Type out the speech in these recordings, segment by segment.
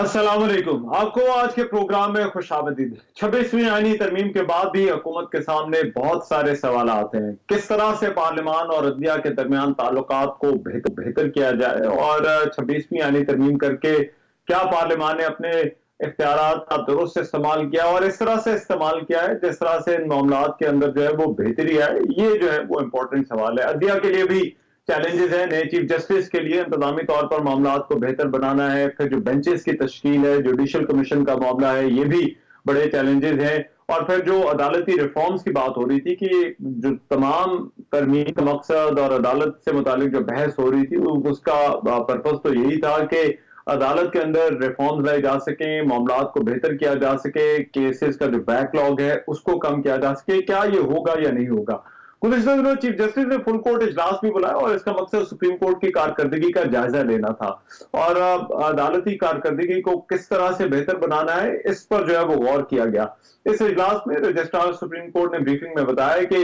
अस्सलाम वालेकुम। आपको आज के प्रोग्राम में खुशामदीद। 26वीं आईनी तरमीम के बाद भी हुकूमत के सामने बहुत सारे सवाल आते हैं। किस तरह से पार्लियामान और अदलिया के दरमियान ताल्लुकात को बेहतर किया जाए और 26वीं आईनी तरमीम करके क्या पार्लियामान ने अपने इख्तियारात का दुरुस्त इस्तेमाल किया और इस तरह से इस्तेमाल किया है जिस तरह से इन मामलात के अंदर जो है वो बेहतरी आए। ये जो है वो इंपॉर्टेंट सवाल है। अदलिया के लिए भी चैलेंजेस है। नए चीफ जस्टिस के लिए इंतजामी तौर पर मामलात को बेहतर बनाना है। फिर जो बेंचेस की तश्कील है, जुडिशल कमीशन का मामला है, ये भी बड़े चैलेंजेस हैं। और फिर जो अदालती रिफॉर्म्स की बात हो रही थी कि जो तमाम तरमीम का मकसद और अदालत से मुतालिक जो बहस हो रही थी उसका पर्पज तो यही था कि अदालत के अंदर रिफॉर्म्स लाए जा सकें, मामलात को बेहतर किया जा सके, केसेस का जो बैकलॉग है उसको कम किया जा सके। क्या ये होगा या नहीं होगा? गुज़िश्ता दिनों चीफ जस्टिस ने फुल कोर्ट इजलास भी बुलाया और इसका मकसद सुप्रीम कोर्ट की कारकर्दगी का जायजा लेना था और अदालती कारकर्दगी को किस तरह से बेहतर बनाना है इस पर जो है वो गौर किया गया। इस इजलास में रजिस्ट्रार सुप्रीम कोर्ट ने ब्रीफिंग में बताया कि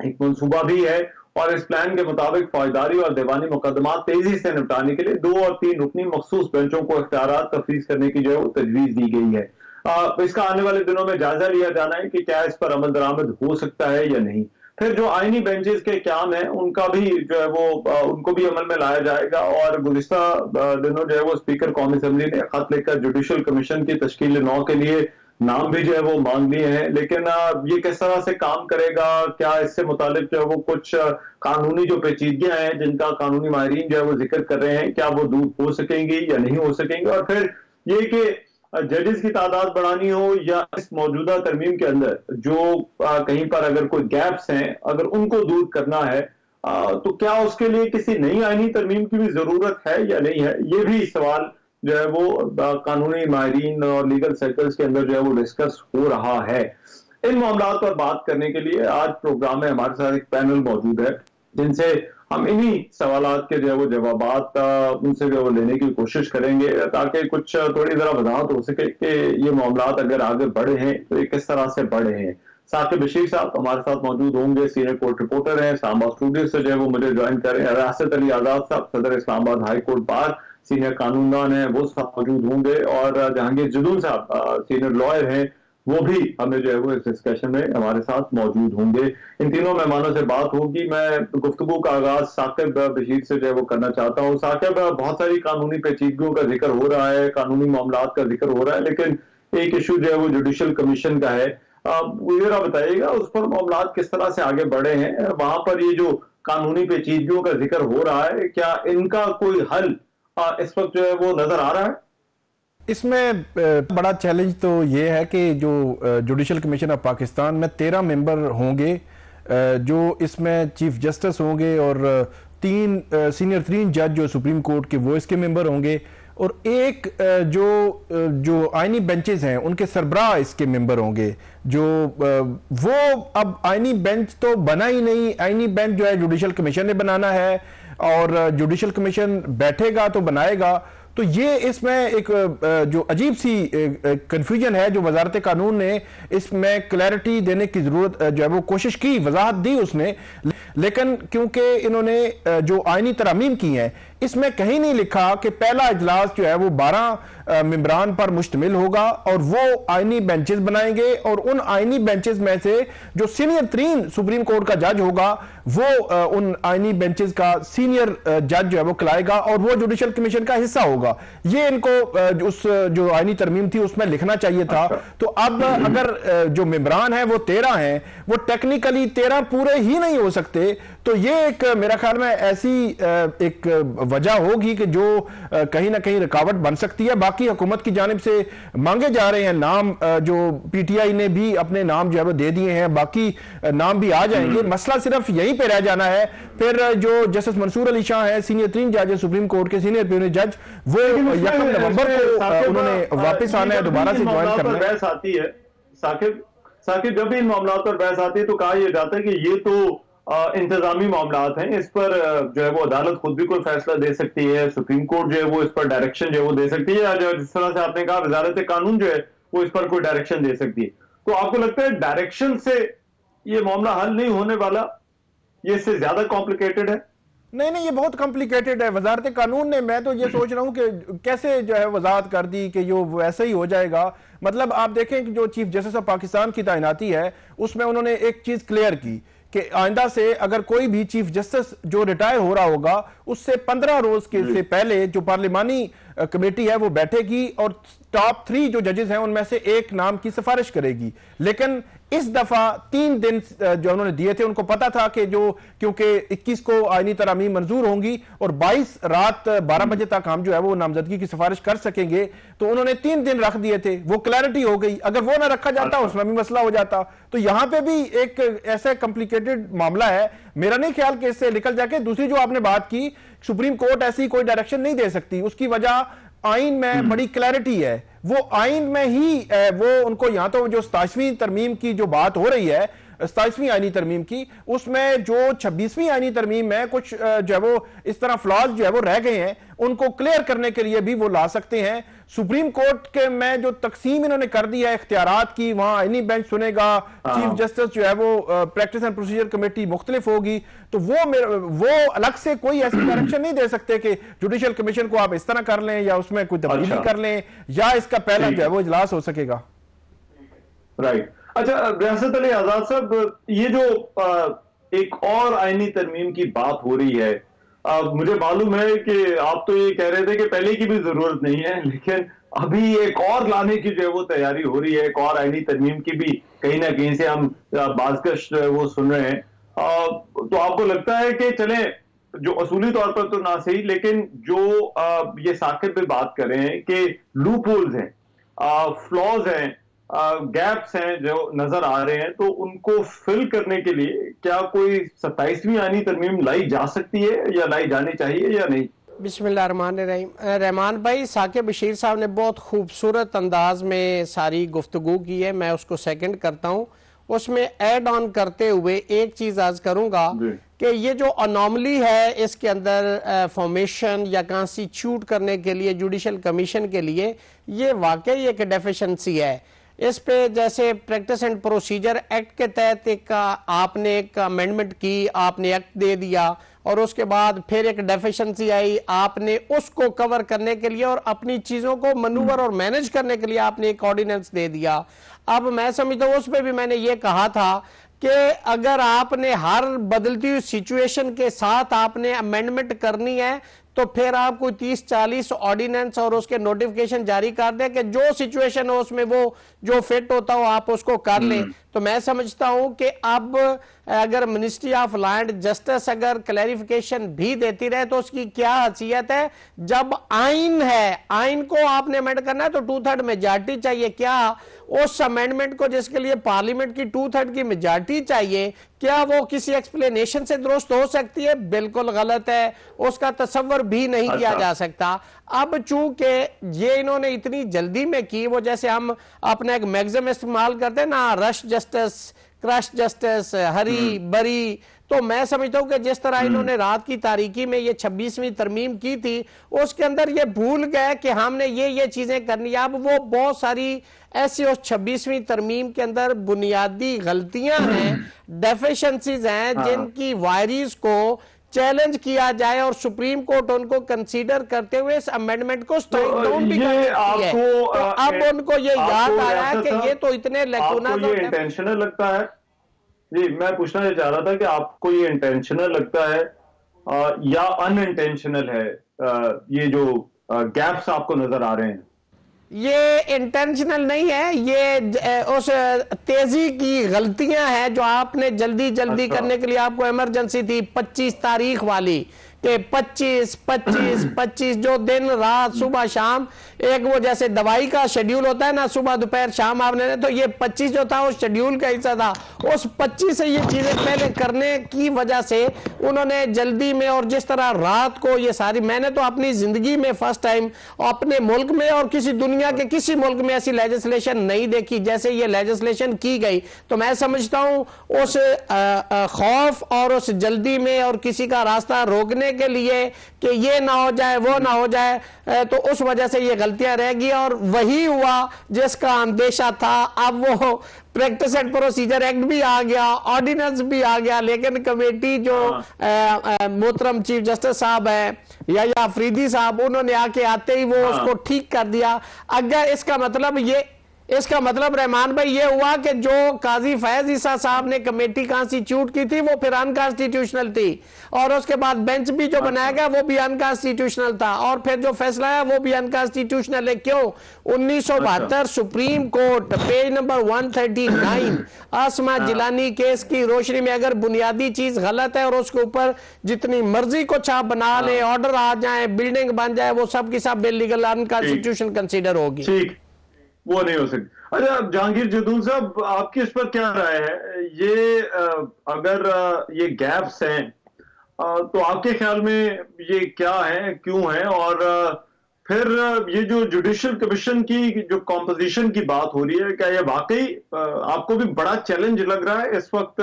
एक मंसूबा भी है और इस प्लान के मुताबिक फौजदारी और दीवानी मुकदमा तेजी से निपटाने के लिए 2 और 3 रुकनी मखसूस बेंचों को इख्तियारात तफवीज करने की जो है वो तजवीज दी गई है। इसका आने वाले दिनों में जायजा लिया जाना है कि क्या इस पर अमल दरामद हो सकता है या नहीं। फिर जो आईनी बेंचेस के क्याम है उनका भी जो है वो उनको भी अमल में लाया जाएगा और गुज़िश्ता दिनों जो है वो स्पीकर कौमी असेंबली ने खत लिखकर जुडिशल कमीशन की तश्कील 9 के लिए नाम भी जो है वो मांग लिए हैं। लेकिन ये किस तरह से काम करेगा, क्या इससे मुतालिक जो है वो कुछ कानूनी जो पेचीदगियां हैं जिनका कानूनी माहिरीन जो है वो जिक्र कर रहे हैं, क्या वो दूर हो सकेंगी या नहीं हो सकेंगी। और फिर ये कि जजेस की तादाद बढ़ानी हो या इस मौजूदा तरमीम के अंदर जो कहीं पर अगर कोई गैप्स हैं अगर उनको दूर करना है तो क्या उसके लिए किसी नई आईनी तरमीम की भी जरूरत है या नहीं है। ये भी सवाल जो है वो कानूनी माहिरीन और लीगल सर्कल्स के अंदर जो है वो डिस्कस हो रहा है। इन मामलों पर बात करने के लिए आज प्रोग्राम में हमारे साथ एक पैनल मौजूद है जिनसे हम इन्हीं सवालात के जो है वो जवाबात उनसे जो है वो लेने की कोशिश करेंगे ताकि कुछ थोड़ी जरा वजाहत हो सके कि ये मामलात अगर आगे बढ़े हैं तो ये किस तरह से बढ़े हैं। साकिब बशीर साहब हमारे साथ मौजूद होंगे, सीनियर कोर्ट रिपोर्टर हैं, इस्लामाबाद स्टूडियो से जो है वो मुझे ज्वाइन करें। राशिद अली आजाद साहब सदर Islamabad high court bar senior कानूनदान है, वो सब मौजूद होंगे। और जहांगीर जदून साहब सीनियर लॉयर हैं, वो भी हमें जो है वो इस डिस्कशन में हमारे साथ मौजूद होंगे। इन तीनों मेहमानों से बात होगी। मैं गुफ्तगू का आगाज साकिब बशीर से जो है वो करना चाहता हूँ। साकिब, बहुत सारी कानूनी पेचीदगियों का जिक्र हो रहा है, कानूनी मामलात का जिक्र हो रहा है, लेकिन एक इशू जो है वो जुडिशल कमीशन का है। जरा बताइएगा उस पर मामलात किस तरह से आगे बढ़े हैं, वहां पर ये जो कानूनी पेचीदगियों का जिक्र हो रहा है क्या इनका कोई हल इस वक्त जो है वो नजर आ रहा है? इसमें बड़ा चैलेंज तो ये है कि जो जुडिशल कमीशन ऑफ पाकिस्तान में 13 मेंबर होंगे, जो इसमें चीफ जस्टिस होंगे और 3 सीनियर 3 जज जो सुप्रीम कोर्ट के वो इसके मेंबर होंगे और एक जो आईनी बेंचेस हैं उनके सरबराह इसके मेंबर होंगे। जो वो अब आईनी बेंच तो बना ही नहीं, आईनी बेंच जो है जुडिशल कमीशन ने बनाना है और जुडिशल कमीशन बैठेगा तो बनाएगा। तो ये इसमें एक जो अजीब सी कंफ्यूजन है जो वजारत कानून ने इसमें क्लैरिटी देने की जरूरत जो है वो कोशिश की, वजाहत दी उसने, लेकिन क्योंकि इन्होंने जो आईनी तरामीम की हैं इसमें कहीं नहीं लिखा कि पहला इजलास जो है वो 12 मेंबरान पर मुश्तमिल होगा और वो आईनी बेंचेस बनाएंगे और उन आईनी बेंचेस में से जो सीनियर 3 सुप्रीम कोर्ट का जज होगा वो उन आईनी बेंचेस का सीनियर जज जो है वो खिलाएगा और वो जुडिशल कमीशन का हिस्सा होगा। ये इनको उस जो आईनी तरमीम थी उसमें लिखना चाहिए था। तो अब अगर जो मेंबरान है वो 13 हैं, वो टेक्निकली 13 पूरे ही नहीं हो सकते। तो ये एक मेरा ख्याल में ऐसी एक वजह होगी कि जो कहीं ना कहीं रुकावट बन सकती है। बाकी हुकूमत की जानिब से मांगे जा रहे हैं नाम, जो पीटीआई ने भी अपने नाम जो है वो दे दिए हैं, बाकी नाम भी आ जाएंगे। मसला सिर्फ यहीं पे रह जाना है। फिर जो जस्टिस मंसूर अली शाह है, सीनियर 3 जज सुप्रीम कोर्ट के सीनियर प्यून जज, वो 1 नवंबर को उन्होंने वापस आना है, दोबारा से ज्वाइन करना है। बहस आती है साकिब, जब भी इन मामलों पर बहस आती है तो कहा यह जाता है कि ये तो इंतजामी मामलात हैं, इस पर जो है वो अदालत खुद भी कोई फैसला दे सकती है, सुप्रीम कोर्ट जो है वो इस पर डायरेक्शन जो है वो दे सकती है, या जिस तरह से आपने कहा वजारत कानून जो है वो इस पर कोई डायरेक्शन दे सकती है। तो आपको लगता है डायरेक्शन से ये मामला हल नहीं होने वाला, ये इससे ज्यादा कॉम्प्लिकेटेड है? नहीं, ये बहुत कॉम्प्लिकेटेड है। वजारत कानून ने, मैं तो ये सोच रहा हूं कि कैसे जो है वजाहत कर दी कि जो वैसे ही हो जाएगा। मतलब आप देखें कि जो चीफ जस्टिस ऑफ पाकिस्तान की तैनाती है उसमें उन्होंने एक चीज क्लियर की कि आइंदा से अगर कोई भी चीफ जस्टिस जो रिटायर हो रहा होगा उससे 15 रोज के से पहले जो पार्लिमानी कमेटी है वो बैठेगी और टॉप 3 जो जजेस हैं उनमें से एक नाम की सिफारिश करेगी। लेकिन इस दफा 3 दिन जो उन्होंने दिए थे, उनको पता था कि जो क्योंकि 21 को आईनी तरामीम मंजूर होंगी और 22 रात 12 बजे तक हम जो है वो नामजदगी की सिफारिश कर सकेंगे, तो उन्होंने 3 दिन रख दिए थे। वो क्लैरिटी हो गई। अगर वो ना रखा जाता उसमें भी मसला हो जाता। तो यहां पे भी एक ऐसा कॉम्प्लिकेटेड मामला है। मेरा नहीं ख्याल कि इससे निकल जाके। दूसरी जो आपने बात की, सुप्रीम कोर्ट ऐसी कोई डायरेक्शन नहीं दे सकती, उसकी वजह आइन में बड़ी क्लैरिटी है। वो आइन में ही वो उनको यहां तो जो 27वीं तरमीम की जो बात हो रही है, 27वीं आईनी तरमीम की, उसमें जो 26वीं आईनी तरमीम में कुछ जो है वो इस तरह फ्लॉज जो है वो रह गए हैं, उनको क्लियर करने के लिए भी वो ला सकते हैं। सुप्रीम कोर्ट के में जो तकसीम इन्होंने कर दी है इख्तियारात की, वहां आईनी बेंच सुनेगा, चीफ जस्टिस जो है वो प्रैक्टिस एंड प्रोसीजर कमेटी मुख्तलिफ होगी, तो वो अलग से कोई ऐसी डायरेक्शन नहीं दे सकते कि जुडिशियल कमीशन को आप इस तरह कर लें या उसमें कोई तब्दीली कर लें या इसका पहला जो है वो इजलास हो सकेगा। राइट। अच्छा रियासत अली आजाद साहब, ये जो एक और आईनी तरमीम की बात हो रही है, मुझे मालूम है कि आप तो ये कह रहे थे कि पहले की भी जरूरत नहीं है, लेकिन अभी एक और लाने की जो है वो तैयारी हो रही है, एक और आईनी तरमीम की भी कहीं ना कहीं से हम बाज़गश जो है वो सुन रहे हैं। तो आपको लगता है कि चले जो असूली तौर पर तो ना सही, लेकिन जो ये साकिब पे बात कर रहे हैं कि लूप होल्स हैं, फ्लॉज हैं, गैप्स हैं जो नजर आ रहे हैं, तो उनको फिल करने के लिए क्या कोई 27वीं आईनी तरमीम लाई जा सकती है या लाई जानी चाहिए या नहीं? बिस्मिल्लाहिर्रहमानिर्रहीम। रहमान भाई, साकिब बशीर साहब ने बहुत खूबसूरत अंदाज में सारी गुफ्तगू की है, मैं उसको सेकंड करता हूँ। उसमें ऐड ऑन करते हुए एक चीज आज करूंगा कि ये जो अनोमली है इसके अंदर फॉर्मेशन या कॉन्स्टिट्यूट करने के लिए जुडिशल कमीशन के लिए, ये वाकई एक डेफिशिएंसी है। इस पे जैसे प्रैक्टिस एंड प्रोसीजर एक्ट के तहत आपने एक अमेंडमेंट की, आपने एक्ट दे दिया और उसके बाद फिर एक डेफिशिएंसी आई, आपने उसको कवर करने के लिए और अपनी चीजों को मनूवर और मैनेज करने के लिए आपने एक ऑर्डिनेंस दे दिया। अब मैं समझता हूं उस पर भी मैंने ये कहा था कि अगर आपने हर बदलती हुई सिचुएशन के साथ आपने अमेंडमेंट करनी है तो फिर आप कोई 30-40 ऑर्डिनेंस और उसके नोटिफिकेशन जारी कर दें कि जो सिचुएशन हो उसमें वो जो फिट होता हो आप उसको कर लें। तो मैं समझता हूं कि अब अगर ministry of law and justice अगर क्लैरिफिकेशन भी देती रहे तो उसकी क्या हैसियत है। जब आइन है, आइन को आपने अमेंड करना है तो 2/3 मेजॉरिटी चाहिए। क्या उस अमेंडमेंट को जिसके लिए पार्लियामेंट की 2/3 की मेजॉरिटी चाहिए, क्या वो किसी एक्सप्लेनेशन से दुरुस्त हो सकती है? बिल्कुल गलत है, उसका तसव्वुर भी नहीं किया जा सकता। अब चूंकि ये इन्होंने इतनी जल्दी में की, वो जैसे हम अपना एक मैक्सिमम इस्तेमाल करते हैं ना, रश जस्टिस, क्रश जस्टिस, हरी बरी, तो मैं समझता हूं कि जिस तरह इन्होंने रात की तारीकी में ये 26वीं तरमीम की थी उसके अंदर ये भूल गए कि हमने ये चीजें करनी है। अब वो बहुत सारी ऐसी उस 26वीं तरमीम के अंदर बुनियादी गलतियां हैं, डेफिशिएंसीज हैं, जिनकी वायरीज को चैलेंज किया जाए और सुप्रीम कोर्ट उनको कंसीडर करते हुए इस अमेंडमेंट को स्ट्राइक डाउन भी कर सकती है। तो अब उनको ये याद आ रहा है कि ये तो इतने लैकुना, ये इंटेंशनल लगता है। जी मैं पूछना चाह रहा था कि आपको ये इंटेंशनल लगता है या अनइंटेंशनल है, ये जो गैप्स आपको नजर आ रहे हैं? ये इंटेंशनल नहीं है, ये उस तेजी की गलतियां हैं जो आपने जल्दी करने के लिए, आपको इमरजेंसी थी 25 तारीख वाली कि 25 जो दिन रात सुबह शाम, एक वो जैसे दवाई का शेड्यूल होता है ना, सुबह दोपहर शाम आपने, तो ये 25 जो था उस शेड्यूल का हिस्सा था। उस 25 से ये चीजें पहले करने की वजह से उन्होंने जल्दी में, और जिस तरह रात को ये सारी, मैंने तो अपनी जिंदगी में फर्स्ट टाइम अपने मुल्क में और किसी दुनिया के किसी मुल्क में ऐसी लेजिस्लेशन नहीं देखी जैसे ये लेजिस्लेशन की गई। तो मैं समझता हूं उस खौफ और उस जल्दी में और किसी का रास्ता रोकने के लिए कि ये ना हो जाए वो ना हो जाए, तो उस वजह से ये गलतियां रहेगी। और वही हुआ जिसका अंदेशा था। अब वो प्रैक्टिस एंड प्रोसीजर एक्ट भी आ गया, ऑर्डिनेंस भी आ गया, लेकिन कमेटी जो मोहतरम चीफ जस्टिस साहब है या अफरीदी साहब, उन्होंने आके आते ही वो उसको ठीक कर दिया। अगर इसका मतलब रहमान भाई ये हुआ कि जो काजी फैज ईसा साहब ने कमेटी कॉन्स्टिट्यूट की थी वो फिर अनकॉन्स्टिट्यूशनल थी, और उसके बाद बेंच भी जो बनाया गया वो भी अनकॉन्स्टिट्यूशनल था, और फिर जो फैसला है वो भी अनकॉन्स्टिट्यूशनल है। क्यों? 1972 सुप्रीम कोर्ट पेज नंबर 139 आसमा जिलानी केस की रोशनी में अगर बुनियादी चीज गलत है और उसके ऊपर जितनी मर्जी को छाप बना ले, ऑर्डर आ जाए, बिल्डिंग बन जाए, वो सब की सब इलीगल अनकॉन्स्टिट्यूशनल कंसीडर होगी। ठीक, वो नहीं हो सकती। अच्छा जहांगीर जदूल साहब, आपकी इस पर क्या राय है? ये अगर ये गैप्स हैं तो आपके ख्याल में ये क्या है, क्यों है? और फिर ये जो जुडिशियल कमीशन की जो कॉम्पोजिशन की बात हो रही है, क्या ये वाकई आपको भी बड़ा चैलेंज लग रहा है इस वक्त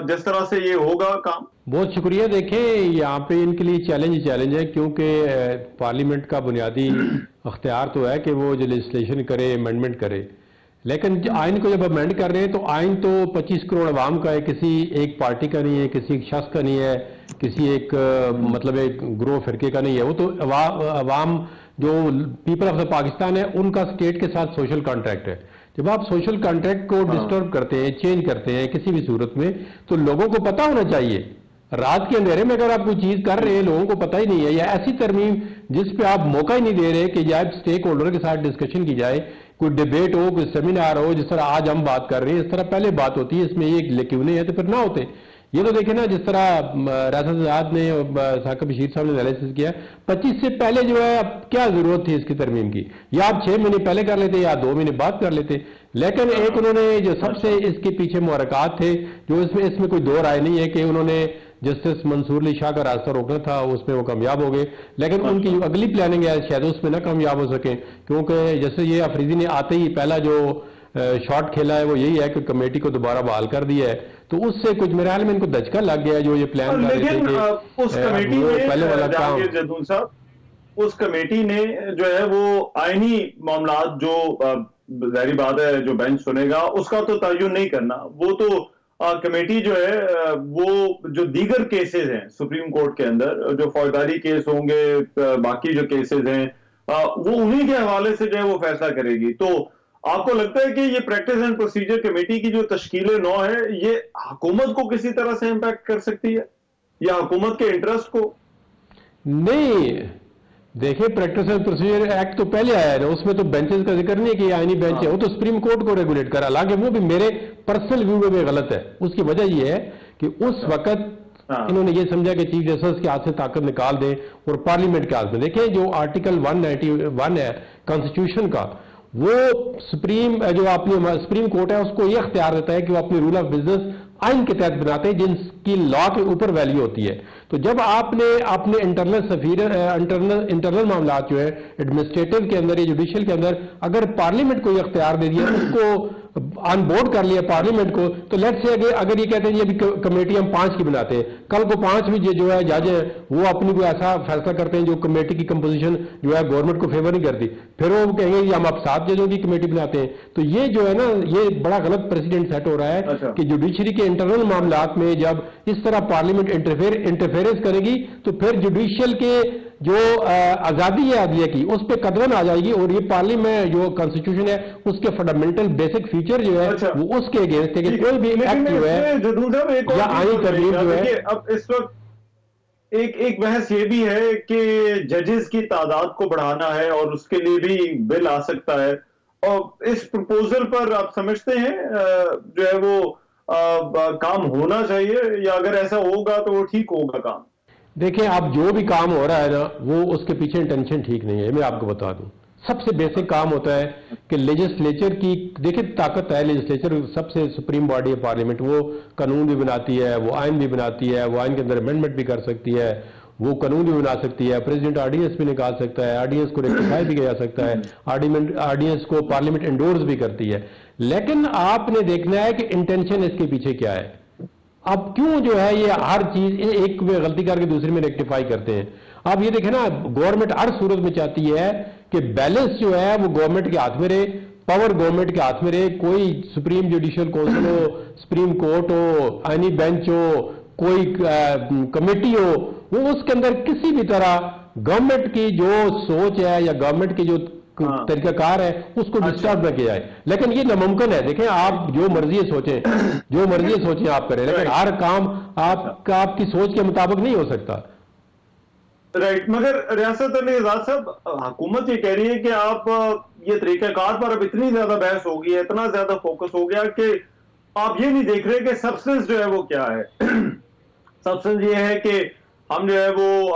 जिस तरह से ये होगा काम? बहुत शुक्रिया। देखें, यहाँ पे इनके लिए चैलेंज है, क्योंकि पार्लियामेंट का बुनियादी अख्तियार तो है कि वो जो लेजिस्लेशन करे, अमेंडमेंट करे, लेकिन आइन को जब अमेंड कर रहे हैं तो आइन तो 25 करोड़ अवाम का है, किसी एक पार्टी का नहीं है, किसी एक शख्स का नहीं है, किसी एक मतलब एक ग्रोह फिरके का नहीं है। वो तो अवाम जो पीपल ऑफ द पाकिस्तान है उनका स्टेट के साथ सोशल कॉन्ट्रैक्ट है। जब आप सोशल कॉन्ट्रैक्ट को डिस्टर्ब करते हैं, चेंज करते हैं किसी भी सूरत में, तो लोगों को पता होना चाहिए। रात के अंधेरे में अगर आप कोई चीज कर रहे हैं, लोगों को पता ही नहीं है, या ऐसी तरमीम जिस पे आप मौका ही नहीं दे रहे कि या स्टेक होल्डर के साथ डिस्कशन की जाए, कोई डिबेट हो, कोई सेमिनार हो, जिस तरह आज हम बात कर रहे हैं, इस तरह पहले बात होती है, इसमें ये क्यों नहीं है, तो फिर ना होते। ये तो देखे ना, जिस तरह रियासत आजाद ने, साकिब बशीर साहब ने एनालिसिस किया, 25 से पहले जो है अब क्या जरूरत थी इसकी तरमीम की? या आप 6 महीने पहले कर लेते या 2 महीने बाद कर लेते। लेकिन एक उन्होंने जो सबसे इसके पीछे मुहरकात थे, जो इसमें कोई दो राय नहीं है कि उन्होंने जस्टिस मंसूर अली शाह का रास्ता रोकना था, उसमें वो कामयाब हो गए, लेकिन उनकी अगली प्लानिंग है शायद उसमें ना कामयाब हो सके, क्योंकि जैसे ये अफरीदी ने आते ही पहला जो शॉट खेला है वो यही है कि कमेटी को दोबारा बहाल कर दिया है, तो उससे कुछ मेरे ख्याल में इनको दचका लग गया जो ये प्लान कर रहे थे कि उस कमेटी में पहले वाला काम। जदूल साहब, उस कमेटी ने जो है वो आईनी मामलात जो जाहिर बात है जो बेंच सुनेगा उसका तो तयन नहीं करना, वो तो कमेटी जो है वो जो दीगर केसेस हैं सुप्रीम कोर्ट के अंदर, जो फौजदारी केस होंगे, बाकी जो केसेस हैं, वो उन्हीं के हवाले से जो है वो फैसला करेगी। तो आपको लगता है कि ये प्रैक्टिस एंड प्रोसीजर कमेटी की जो तश्कील नौ है ये हुकूमत को किसी तरह से इंपैक्ट कर सकती है या हुकूमत के इंटरेस्ट को? नहीं, देखिए प्रैक्टिस एंड प्रोसीजर एक्ट तो पहले आया है ना, उसमें तो बेंचेस का जिक्र नहीं है कि आईनी बेंच है, वो तो सुप्रीम कोर्ट को रेगुलेट करा, हालांकि वो भी मेरे पर्सनल व्यू में भी गलत है। उसकी वजह ये है कि उस वक्त इन्होंने ये समझा कि चीफ जस्टिस के हाथ से ताकत निकाल दें और पार्लियामेंट के हाथ में। देखिए जो आर्टिकल 191 है कॉन्स्टिट्यूशन का, वो सुप्रीम कोर्ट है उसको ये अख्तियार देता है कि वो अपनी रूल ऑफ बिजनेस आइन के तहत बनाते हैं जिनकी लॉ के ऊपर वैल्यू होती है। तो जब आपने अपने इंटरनल मामला जो है एडमिनिस्ट्रेटिव के अंदर या जुडिशियल के अंदर अगर पार्लियामेंट को ये अख्तियार दे दिया, उसको ऑन बोर्ड कर लिया पार्लियामेंट को, तो लेट्स से अगर ये कहते हैं ये भी कमेटी हम 5 की बनाते हैं, कल को 5 भी जो है जज है वो अपनी कोई ऐसा फैसला करते हैं जो कमेटी की कंपोजिशन जो है गवर्नमेंट को फेवर नहीं करती, फिर वो कहेंगे कि हम अब 7 जजों की कमेटी बनाते हैं। तो ये जो है ना, ये बड़ा गलत प्रेसिडेंट सेट हो रहा है कि जुडिशरी के इंटरनल मामलात में जब इस तरह पार्लियामेंट इंटरफेरेंस करेगी तो फिर जुडिशियल के जो आजादी है अदलिया की उस पर कदरन आ जाएगी, और ये पार्लियामेंट जो कॉन्स्टिट्यूशन है उसके फंडामेंटल बेसिक फीचर जो है वो उसके अगेंस्ट है कि कोई भी एक्ट जो है या आईनी तरमीम जो है। अब इस वक्त एक बहस ये भी है कि जजेस की तादाद को बढ़ाना है और उसके लिए भी बिल आ सकता है, और इस प्रपोजल पर आप समझते हैं जो है वो काम होना चाहिए, या अगर ऐसा होगा तो वो ठीक होगा काम? देखिए आप जो भी काम हो रहा है ना, वो उसके पीछे इंटेंशन ठीक नहीं है। मैं आपको बता दूं, सबसे बेसिक काम होता है कि लेजिस्लेचर की, देखिए ताकत है लेजिस्लेचर, सबसे सुप्रीम बॉडी है पार्लियामेंट, वो कानून भी बनाती है, वो आइन भी बनाती है, वो आइन के अंदर अमेंडमेंट भी कर सकती है, वो कानून भी बना सकती है, प्रेसिडेंट ऑर्डिनेंस भी निकाल सकता है, ऑर्डिनेंस को रेक्टिफाई भी किया जा सकता है, ऑर्डिनेंस को पार्लियामेंट एंडोर्स भी करती है। लेकिन आपने देखना है कि इंटेंशन इसके पीछे क्या है। अब क्यों जो है ये हर चीज एक में गलती करके दूसरे में रेक्टिफाई करते हैं। अब ये देखें ना, गवर्नमेंट हर सूरत में चाहती है कि बैलेंस जो है वो गवर्नमेंट के हाथ में रहे, पावर गवर्नमेंट के हाथ में रहे। कोई सुप्रीम जुडिशियल काउंसिल हो, सुप्रीम कोर्ट हो, आईनी बेंच हो, कोई कमेटी हो, वो उसके अंदर किसी भी तरह गवर्नमेंट की जो सोच है या गवर्नमेंट की जो तरीकाकार है उसको डिस्टर्ब न किया जाए। लेकिन ये नामुमकिन है। देखें, आप जो मर्जी सोचें, जो मर्जी सोचें आप करें, लेकिन हर काम आपकी सोच के मुताबिक नहीं हो सकता। राइट, मगर रियासत अली आजाद साहब, हुकूमत ये कह रही है कि आप ये तरीकाकार पर अब इतनी ज्यादा बहस हो गई है, इतना ज्यादा फोकस हो गया कि आप ये नहीं देख रहे कि सब्सटेंस जो है वो क्या है। सब्सटेंस ये है कि हम जो है वो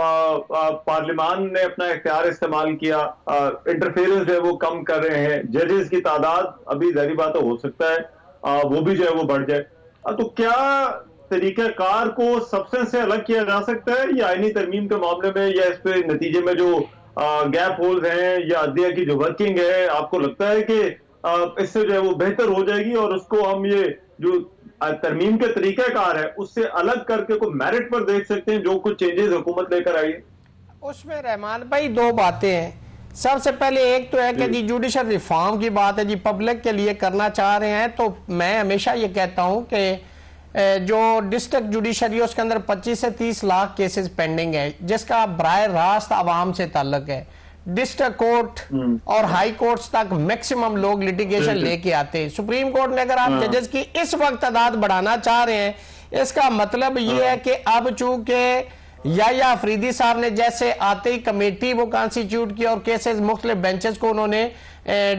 पार्लियामान ने अपना इख्तियार इस्तेमाल किया, इंटरफेरेंस जो है वो कम कर रहे हैं, जजेस की तादाद अभी जाहिर बात हो सकता है वो भी जो है वो बढ़ जाए। तो क्या तरीकाकार को सब्सटेंस से अलग किया जा सकता है या आईनी तरमीम के मामले में, या इस पे नतीजे में जो गैप होल्स हैं या अदलिया की जो वर्किंग है, आपको लगता है कि इससे जो है वो बेहतर हो जाएगी और उसको हम ये जो तरमीम के तरीकाकार है उससे अलग करके को मेरिट पर देख सकते हैं जो कुछ चेंजेस हुकूमत लेकर आई है? उसमें रहमान भाई दो बातें हैं। सबसे पहले एक तो है कि जी जुडिशल रिफॉर्म की बात है जी, पब्लिक के लिए करना चाह रहे हैं। तो मैं हमेशा ये कहता हूं कि जो डिस्ट्रिक्ट जुडिशरी है उसके अंदर 25 से 30 लाख केसेस पेंडिंग है, जिसका बराह रास्त आवाम से ताल्लुक है। डिस्ट्रिक्ट कोर्ट और हाई कोर्ट्स तक मैक्सिमम लोग लिटिगेशन लेके आते हैं। सुप्रीम कोर्ट में अगर आप जजेस की इस वक्त तादाद बढ़ाना चाह रहे हैं, इसका मतलब ये है कि अब चूंकि या अफरीदी साहब ने जैसे आते ही कमेटी वो कॉन्स्टिट्यूट की और केसेस मुख्तलिफ बेंचेस को उन्होंने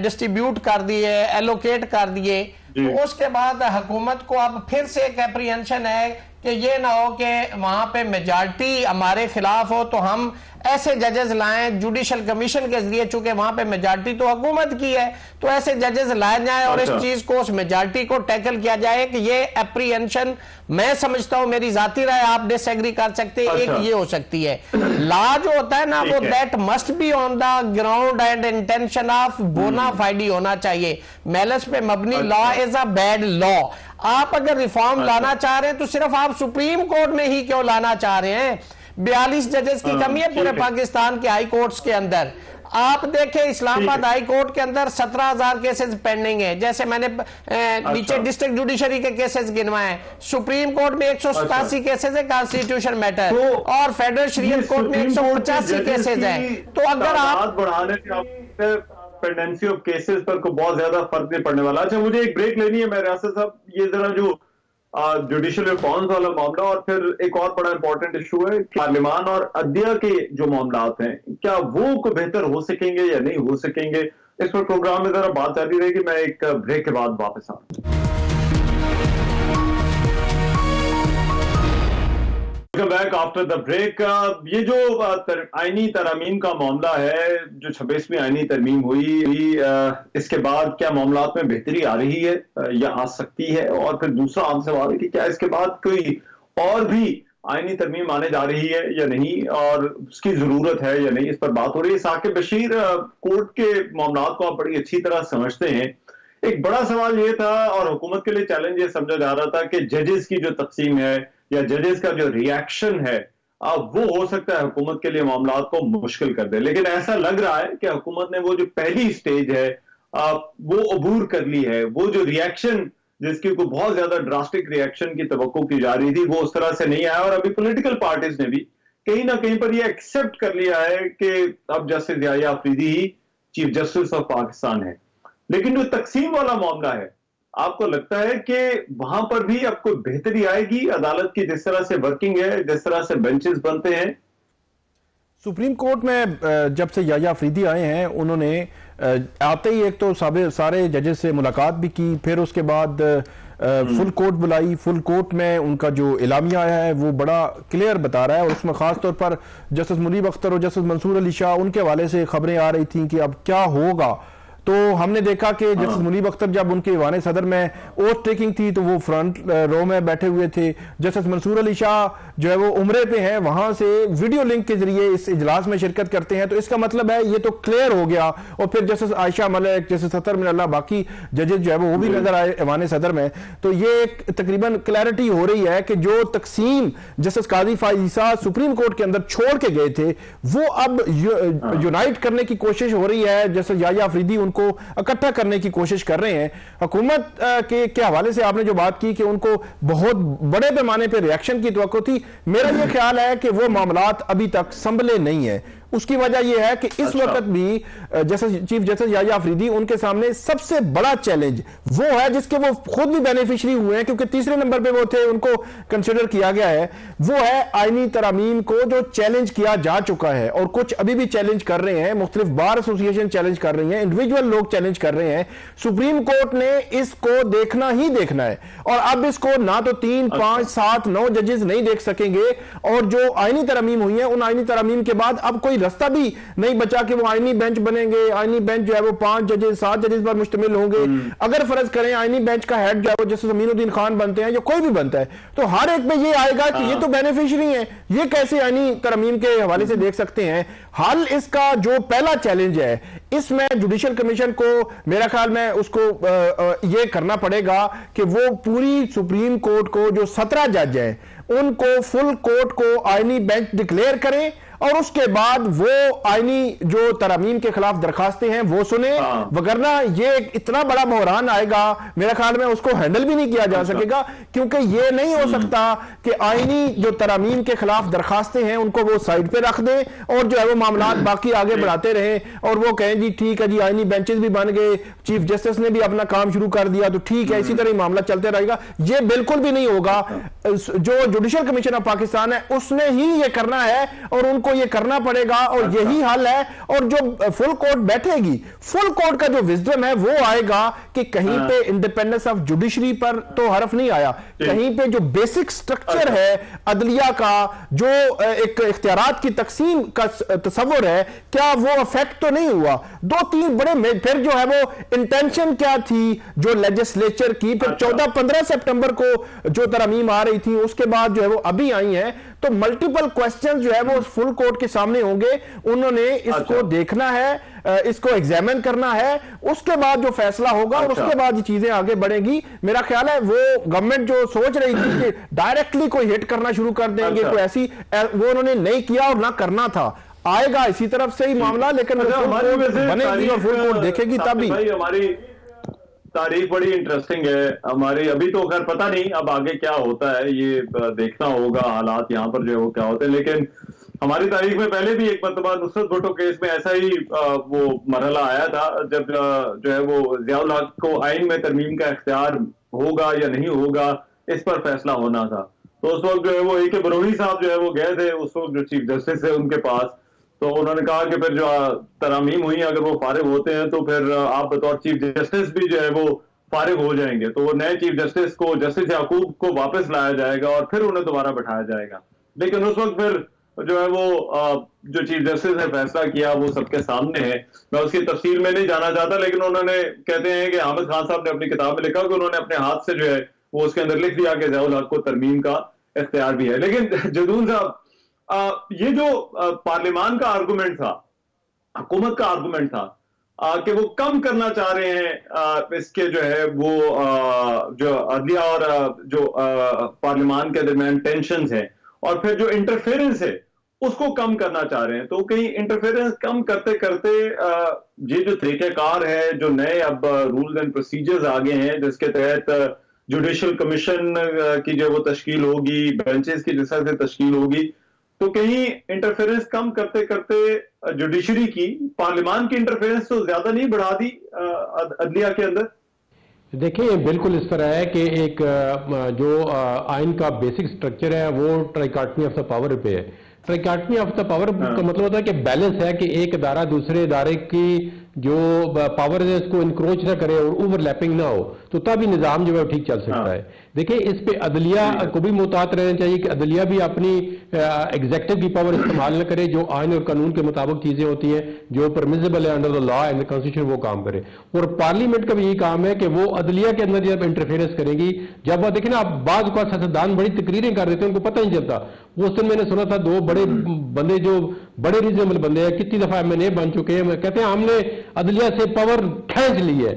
डिस्ट्रीब्यूट कर दिए, एलोकेट कर दिए, तो उसके बाद हुकूमत को अब फिर से एक एप्रीहेंशन है कि ये ना हो कि वहां पे मेजॉरिटी हमारे खिलाफ हो तो हम ऐसे जजेस लाएं जुडिशल कमीशन के जरिए, चूंकि वहां पे मेजॉरिटी तो हुकूमत की है, तो ऐसे जजेस लाए जाएं और इस चीज को, उस मेजॉरिटी को टैकल किया जाए। कि ये एप्रीहेंशन मैं समझता हूं, मेरी जाती राय, आप डिसएग्री कर सकते हैं, एक ये हो सकती है। लॉ जो होता है ना वो that must be on the ground and intention of bona fide होना चाहिए। मैलस पे मबनी law is a bad law. आप अगर रिफॉर्म लाना चाह रहे हैं तो सिर्फ आप सुप्रीम कोर्ट में ही क्यों लाना चाह रहे हैं? 42 जजेस की कमी है पूरे पाकिस्तान के हाई कोर्ट्स के अंदर। आप देखें इस्लामाबाद हाई कोर्ट के अंदर 17,000 केसेस पेंडिंग है, जैसे मैंने नीचे डिस्ट्रिक्ट जुडिशरी के केसेस गिनवाए। सुप्रीम कोर्ट में 187 केसेस है कॉन्स्टिट्यूशन मैटर, और फेडरल शरीयत कोर्ट में 185 केसेस है। तो अगर आप बढ़ाने से पेंडेंसी ऑफ केसेस पर को बहुत ज्यादा फर्क नहीं पड़ने वाला। अच्छा, मुझे एक ब्रेक लेनी है मैं रियासत साहब, ये जरा जो जुडिशियल रिफॉर्म्स वाला मामला और फिर एक और बड़ा इंपॉर्टेंट इशू है पार्लियामान और अदलिया के जो मामलात हैं, क्या वो को बेहतर हो सकेंगे या नहीं हो सकेंगे, इस पर प्रोग्राम में जरा बात जारी रहेगी। मैं एक ब्रेक के बाद वापस आऊंगा। Back after the break. ये जो आईनी तरमीम का मामला है, जो 26वीं आईनी तरमीम हुई, इसके बाद क्या मामलात में बेहतरी आ रही है या आ सकती है, और फिर दूसरा आम सवाल है कि क्या इसके बाद कोई और भी आईनी तरमीम आने जा रही है या नहीं, और उसकी जरूरत है या नहीं, इस पर बात हो रही है। साकिब बशीर, कोर्ट के मामलात को आप बड़ी अच्छी तरह समझते हैं। एक बड़ा सवाल ये था और हुकूमत के लिए चैलेंज ये समझा जा रहा था कि जजेस की जो तकसीम है या जजेस का जो रिएक्शन है, वो हो सकता है हुकूमत के लिए मामलात को मुश्किल कर दे। लेकिन ऐसा लग रहा है कि हुकूमत ने वो जो पहली स्टेज है वो अबूर कर ली है। वो जो रिएक्शन जिसकी को बहुत ज्यादा ड्रास्टिक रिएक्शन की तवक्को की जा रही थी, वो उस तरह से नहीं आया, और अभी पॉलिटिकल पार्टीज ने भी कहीं ना कहीं पर ये एक्सेप्ट कर लिया है कि अब जस्टिस याहिया अफरीदी ही चीफ जस्टिस ऑफ पाकिस्तान है। लेकिन जो तकसीम वाला मामला है, आपको लगता है कि वहां पर भी आपको बेहतरी आएगी? अदालत की जिस तरह से वर्किंग है, जिस तरह से बेंचेस बनते हैं। सुप्रीम कोर्ट में जब से याहिया अफरीदी आए हैं, उन्होंने आते ही एक तो सारे जजेस से मुलाकात भी की, फिर उसके बाद फुल कोर्ट बुलाई। फुल कोर्ट में उनका जो इलामिया आया है वो बड़ा क्लियर बता रहा है, और उसमें खास तौर पर जस्टिस मुनीब अख्तर और जस्टिस मंसूर अली शाह, उनके हवाले से खबरें आ रही थी कि अब क्या होगा तो हमने देखा कि जस्टिस मुनीब अख्तर जब उनके ईवान सदर में ओथ टेकिंग थी तो वो फ्रंट रो में बैठे हुए थे। जस्टिस मंसूर अली शाह जो है वो उम्रे पे हैं, वहां से वीडियो लिंक के जरिए इस इजलास में शिरकत करते हैं। तो इसका मतलब है ये तो क्लियर हो गया। और फिर जस्टिस आयशा मलिक, जस्टिस सत्तर मिनल्ला, बाकी जजेस जो है वो भी नजर आए ईवान सदर में। तो ये एक तकरीबन क्लैरिटी हो रही है कि जो तकसीम जस्टिस काजी फाइज ईसा सुप्रीम कोर्ट के अंदर छोड़ के गए थे वो अब यूनाइट करने की कोशिश हो रही है। जस्टिस याया अफरीदी उनको इकट्ठा करने की कोशिश कर रहे हैं। हुकूमत के हवाले से आपने जो बात की कि उनको बहुत बड़े पैमाने पर रिएक्शन की तवक्को थी, मेरा यह ख्याल है कि वो मामलात अभी तक संभले नहीं है। उसकी वजह यह है कि इस वक्त भी जैसे चीफ जस्टिस याया अफरीदी उनके सामने सबसे बड़ा चैलेंज वो है जिसके वो खुद भी बेनिफिशरी हुए हैं, क्योंकि तीसरे नंबर पे वो थे, उनको कंसिडर किया गया है। वो है आईनी तरामीम को जो चैलेंज किया जा चुका है और कुछ अभी भी चैलेंज कर रहे हैं, मुख्तलिफ बार एसोसिएशन चैलेंज कर रही है, इंडिविजुअल लोग चैलेंज कर रहे हैं। सुप्रीम कोर्ट ने इसको देखना ही देखना है और अब इसको ना तो 3, 5, 7, 9 जजेस नहीं देख सकेंगे। और जो आईनी तरामीम हुई है उन आईनी तरामीम के बाद अब कोई रास्ता भी नहीं बचा कि वो आईनी बेंच बनेंगे। आईनी बेंच जो है वो 5 जजेस 7 जजेस पर मुश्तमिल होंगे। अगर फर्ज करें आईनी बेंच का हेड जो है वो जैसे अमीनुद्दीन खान बनते हैं या कोई भी बनता है, तो हर एक पे ये आएगा कि ये तो बेनिफिशियरी है, ये कैसे आईनी तरमीम के हवाले से देख सकते हैं। हल इसका जो पहला चैलेंज है, इसमें जुडिशल कमीशन को मेरा ख्याल में उसको ये करना पड़ेगा कि वो पूरी सुप्रीम कोर्ट को जो 17 जज हैं उनको फुल कोर्ट को आईनी बेंच डिक्लेयर करें और उसके बाद वो आईनी जो तरामीम के खिलाफ दरखास्तें हैं वो सुने। वगरना ये इतना बड़ा बहरान आएगा, मेरा ख्याल में उसको हैंडल भी नहीं किया जा सकेगा, क्योंकि ये नहीं हो सकता कि आईनी जो तरामीम के खिलाफ दरखास्तें हैं उनको वो साइड पे रख दें और जो है वो मामलात बाकी आगे बढ़ाते रहें और वो कहें जी ठीक है जी आईनी बेंचेस भी बन गए, चीफ जस्टिस ने भी अपना काम शुरू कर दिया तो ठीक है, इसी तरह मामला चलते रहेगा। ये बिल्कुल भी नहीं होगा। जो जुडिशल कमीशन ऑफ पाकिस्तान है उसने ही ये करना है और उनको ये करना पड़ेगा और यही हल है। और जो फुल कोर्ट बैठेगी, फुल कोर्ट का जो विजडम है वो आएगा कि कहीं पे इंडिपेंडेंस ऑफ जुडिशरी पर तो हरफ नहीं आया, कहीं पे जो बेसिक स्ट्रक्चर है अदलिया का, जो एक इख्तियारात की तकसीम का तस्वुर है, क्या वो अफेक्ट तो नहीं हुआ। 2-3 बड़े फिर जो है वो इंटेंशन क्या थी जो लेजिस्लेचर की, फिर 14-15 सितंबर को जो तरमीम आ रही थी उसके बाद जो है वो अभी आई है। तो मल्टीपल क्वेश्चन जो है वो फुल कोर्ट के सामने होंगे, उन्होंने इसको देखना है, इसको एग्जामिन करना है, उसके बाद जो फैसला होगा और उसके बाद ये चीजें आगे बढ़ेंगी। मेरा ख्याल है वो गवर्नमेंट जो सोच रही थी कि डायरेक्टली कोई हिट करना शुरू कर देंगे, कोई ऐसी, वो उन्होंने नहीं किया और ना करना था। आएगा इसी तरफ से ही मामला, लेकिन बनेगी और फुल कोर्ट देखेगी तभी। हमारी तारीख बड़ी इंटरेस्टिंग है हमारी, अभी तो खैर पता नहीं अब आगे क्या होता है, ये देखना होगा हालात यहाँ पर जो है वो क्या होते हैं। लेकिन हमारी तारीख में पहले भी एक मरतबा नुसरत भुट्टो केस में ऐसा ही वो मरहला आया था जब जो है वो ज़ियाउल हक को आइन में तरमीम का इख्तियार होगा या नहीं होगा इस पर फैसला होना था। तो उस वक्त जो है वो AK बरोही साहब जो है वो गए थे उस वक्त जो चीफ जस्टिस है उनके पास, तो उन्होंने कहा कि फिर जो तरामीम हुई अगर वो फारिग होते हैं तो फिर आप बतौर चीफ जस्टिस भी जो है वो फारिग हो जाएंगे, तो वो नए चीफ जस्टिस को जस्टिस याकूब को वापस लाया जाएगा और फिर उन्हें दोबारा बैठाया जाएगा। लेकिन उस वक्त फिर जो है वो जो चीफ जस्टिस ने फैसला किया वो सबके सामने है, मैं उसकी तफसील में नहीं जाना चाहता, लेकिन उन्होंने कहते हैं कि हामिद खान साहब ने अपनी किताब में लिखा कि उन्होंने अपने हाथ से जो है वो उसके अंदर लिख दिया कि ज़ियाउल हक को तरमीम का इख्तियार भी है। लेकिन जदून साहब ये जो पार्लियामान का आर्गूमेंट था, हुकूमत का आर्गूमेंट था कि वो कम करना चाह रहे हैं इसके जो है वो जो अदलिया और जो पार्लियामान के दरमियान टेंशन है और फिर जो इंटरफेरेंस है उसको कम करना चाह रहे हैं। तो कहीं इंटरफेरेंस कम करते करते ये जो तरीक़ेकार है, जो नए अब रूल्स एंड प्रोसीजर्स आ गए हैं जिसके तहत जुडिशल कमीशन की जो वो तश्कील होगी, बेंचेस की जिस तरह से तश्कील होगी, तो कहीं इंटरफेरेंस कम करते करते जुडिशरी की, पार्लियामान की इंटरफेरेंस तो ज्यादा नहीं बढ़ा दी अदलिया के अंदर। देखिए बिल्कुल इस तरह है कि एक जो आइन का बेसिक स्ट्रक्चर है वो ट्राइकॉटमी ऑफ द पावर पे है। ट्राइकॉटमी ऑफ द पावर का मतलब होता है कि बैलेंस है कि एक इदारा दूसरे इदारे की जो पावर है उसको इंक्रोच ना करे और ओवरलैपिंग ना हो, तो तब ही निज़ाम जो है ठीक चल सकता है। देखिए, इस पे अदलिया को भी मुतात रहना चाहिए कि अदलिया भी अपनी एग्जेक्टिव की पावर इस्तेमाल न करे, जो आइन और कानून के मुताबिक चीजें होती हैं, जो परमिसिबल है under the law and the constitution, वो काम करे। और पार्लियामेंट का भी यही काम है कि वो अदलिया के अंदर जब इंटरफेरेंस करेगी, जब वो देखें ना, आप बाद का सियासतदान बड़ी तकरीरें कर देते हैं, उनको पता नहीं चलता। वो उस दिन मैंने सुना था 2 बड़े बंदे जो बड़े रीजनेबल बंदे हैं, कितनी दफा MNA बन चुके हैं, कहते हैं हमने अदलिया से पावर खींच ली है,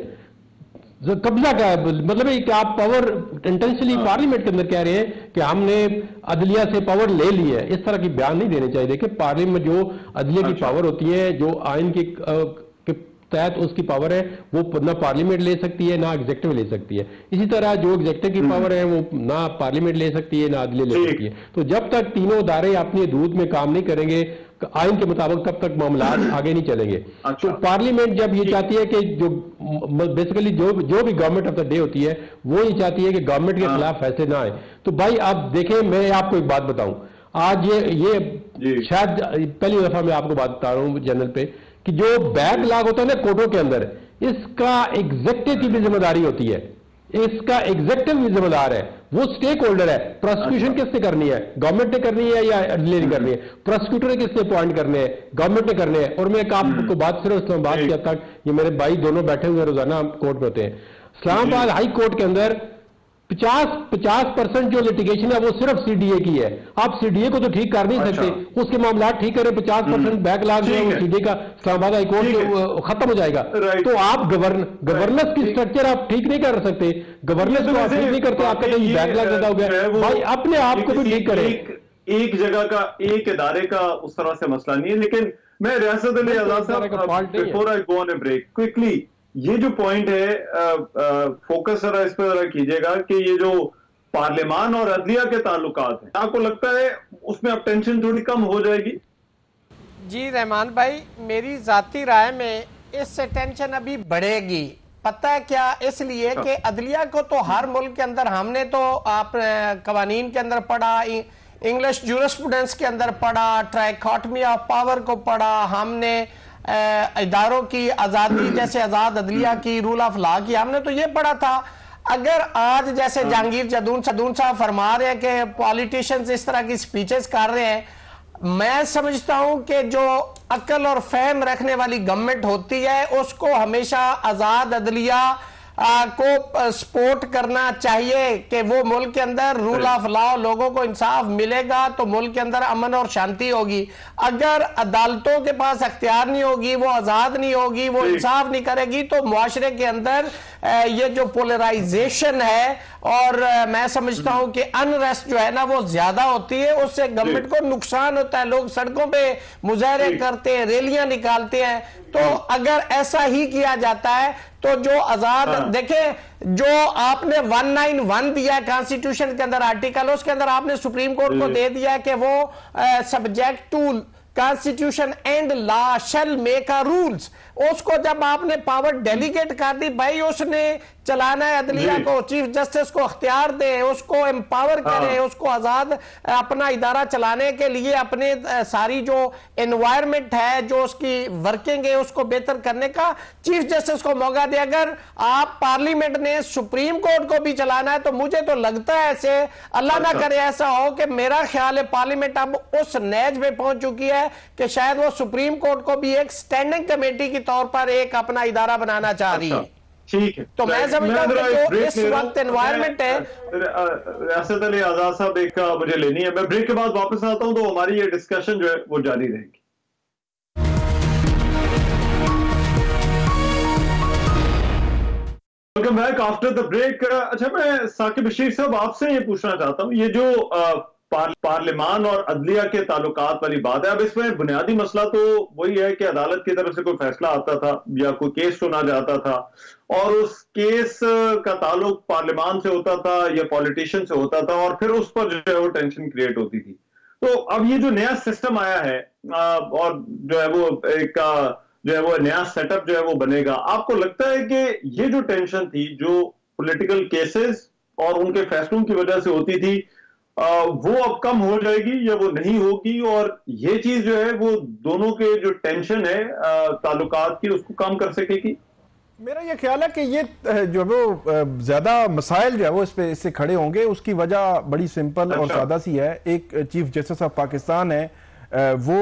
कब्जा का मतलब है कि आप पावर इंटेंशनली पार्लियामेंट के अंदर कह रहे हैं कि हमने अदलिया से पावर ले ली है। इस तरह की बयान नहीं देने चाहिए। देखिए, पार्लियामेंट जो अदलिया की पावर होती है, जो आइन के तहत उसकी पावर है, वो ना पार्लियामेंट ले सकती है ना एग्जेक्टिव ले सकती है। इसी तरह जो एग्जेक्टिव की पावर है वो ना पार्लियामेंट ले सकती है ना अदलिया ले सकती है। तो जब तक तीनों इदारे अपनी हदूद में काम नहीं करेंगे आइन के मुताबिक, तब तक मामला आगे नहीं चलेंगे। तो पार्लियामेंट जब ये चाहती है कि जो बेसिकली जो भी गवर्नमेंट ऑफ द डे होती है, वो ये चाहती है कि गवर्नमेंट के खिलाफ फैसले ना आए। तो भाई आप देखें, मैं आपको एक बात बताऊं, आज ये शायद पहली दफा मैं आपको बात बता रहा हूं जनरल पे, कि जो बैकलॉग होता है ना कोर्टों के अंदर, इसका एग्जेक्टिव की भी जिम्मेदारी होती है, इसका एग्जेक्टिव भी जिम्मेदार है, वो स्टेक होल्डर है। प्रोसिक्यूशन किसने करनी है, गवर्नमेंट ने करनी है या अदलिया ने करनी है? प्रोसिक्यूटर ने किसने अपॉइंट करने हैं, गवर्नमेंट ने करने हैं। और मैं आपको बात सिर्फ इस्लामाबाद के तक, ये मेरे भाई दोनों बैठे हुए रोजाना कोर्ट में होते हैं, इस्लामाबाद हाई कोर्ट के अंदर 50% जो लिटिगेशन है वो सिर्फ CDA की है। आप CDA को तो ठीक कर नहीं सकते, उसके मामला ठीक करें, 50% बैकलॉग जो है वो CDA का इस्लामाबाद हाई कोर्ट खत्म हो जाएगा। तो आप गवर्नेंस की स्ट्रक्चर आप ठीक नहीं कर सकते, गवर्नेंस को आप ठीक नहीं करते, आपका तो बैकलॉग ज्यादा हो गया। भाई अपने आप को भी ठीक करें। एक जगह का, एक इदारे का उस तरह से मसला नहीं है। लेकिन मैं रियासत Ali Azad sahab, before I go on a break, quickly ये जो पॉइंट है फोकस जरा इस पर जरा कीजिएगा कि ये जो पार्लियामान और अदलिया के ताल्लुकात हैं, आपको लगता है उसमें अब टेंशन थोड़ी कम हो जाएगी? जी रहमान भाई, मेरी जाती राय में इससे टेंशन अभी बढ़ेगी। पता है क्या? इसलिए कि अदलिया को तो हर मुल्क के अंदर, हमने तो आप कवानीन के अंदर पढ़ा, इंग्लिश जूरिस्प्रूडेंस के अंदर पढ़ा, ट्राइकॉटमी ऑफ पावर को पढ़ा, हमने इदारों की आज़ादी जैसे आज़ाद अदलिया की, रूल ऑफ लॉ की, हमने तो ये पढ़ा था। अगर आज जैसे जहांगीर जदून साहब फरमा रहे हैं कि पॉलिटिशियंस इस तरह की स्पीचेस कर रहे हैं, मैं समझता हूं कि जो अक्ल और फहम रखने वाली गवर्नमेंट होती है उसको हमेशा आज़ाद अदलिया को सपोर्ट करना चाहिए कि वो मुल्क के अंदर रूल ऑफ लॉ, लोगों को इंसाफ मिलेगा तो मुल्क के अंदर अमन और शांति होगी। अगर अदालतों के पास अख्तियार नहीं होगी, वो आजाद नहीं होगी, वो इंसाफ नहीं करेगी, तो मुआशरे के अंदर ये जो पोलराइजेशन है और मैं समझता हूं कि अनरेस्ट जो है ना वो ज्यादा होती है, उससे गवर्नमेंट को नुकसान होता है। लोग सड़कों पे मुजाहरे करते हैं, रैलियां निकालते हैं। तो अगर ऐसा ही किया जाता है तो जो आजाद, देखें जो आपने 191 दिया कॉन्स्टिट्यूशन के अंदर आर्टिकल, उसके अंदर आपने सुप्रीम कोर्ट को दे दिया कि वो subject to constitution and law shall make a rules. उसको जब आपने पावर डेलीगेट कर दी, भाई उसने चलाना है अदलिया को, चीफ जस्टिस को अख्तियार दे, उसको एम्पावर करे, उसको आजाद अपना इदारा चलाने के लिए अपने सारी जो एनवायरमेंट है, जो उसकी वर्किंग है, उसको बेहतर करने का चीफ जस्टिस को मौका दे। अगर आप पार्लियामेंट ने सुप्रीम कोर्ट को भी चलाना है तो मुझे तो लगता है ऐसे, अल्लाह ना करे ऐसा हो कि मेरा ख्याल है पार्लियामेंट अब उस नैज पे पहुंच चुकी है कि शायद वो सुप्रीम कोर्ट को भी एक स्टैंडिंग कमेटी के तौर पर एक अपना इदारा बनाना चाह रही है। ठीक है, तो मैं समझता हूं कि जो इस वक्त एनवायरमेंट है, रियासत अली आजाद साहब एक मुझे लेनी है, मैं ब्रेक के बाद वापस आता हूं तो हमारी ये डिस्कशन जो है वो जारी रहेगी। Welcome back after the break. अच्छा, मैं साकिब बशीर साहब आपसे ये पूछना चाहता हूं, ये जो पार्लियामान और अदलिया के ताल्लुकात वाली बात है, अब इसमें बुनियादी मसला तो वही है कि अदालत की तरफ से कोई फैसला आता था या कोई केस सुना जाता था और उस केस का ताल्लुक पार्लियामान से होता था या पॉलिटिशियन से होता था और फिर उस पर जो है वो टेंशन क्रिएट होती थी। तो अब ये जो नया सिस्टम आया है और जो है वो एक जो है वो नया सेटअप जो है वो बनेगा, आपको लगता है कि ये जो टेंशन थी, जो पॉलिटिकल केसेस और उनके फैसलों की वजह से होती थी, वो अब कम हो जाएगी या वो नहीं होगी, और ये चीज जो है वो दोनों के जो टेंशन है ताल्लुकात की उसको कम कर सकेगी? मेरा ये ख्याल है कि ये जो वो ज्यादा मसाइल जो है वो इससे खड़े होंगे। उसकी वजह बड़ी सिंपल और सादा सी है। एक चीफ जस्टिस ऑफ पाकिस्तान है, वो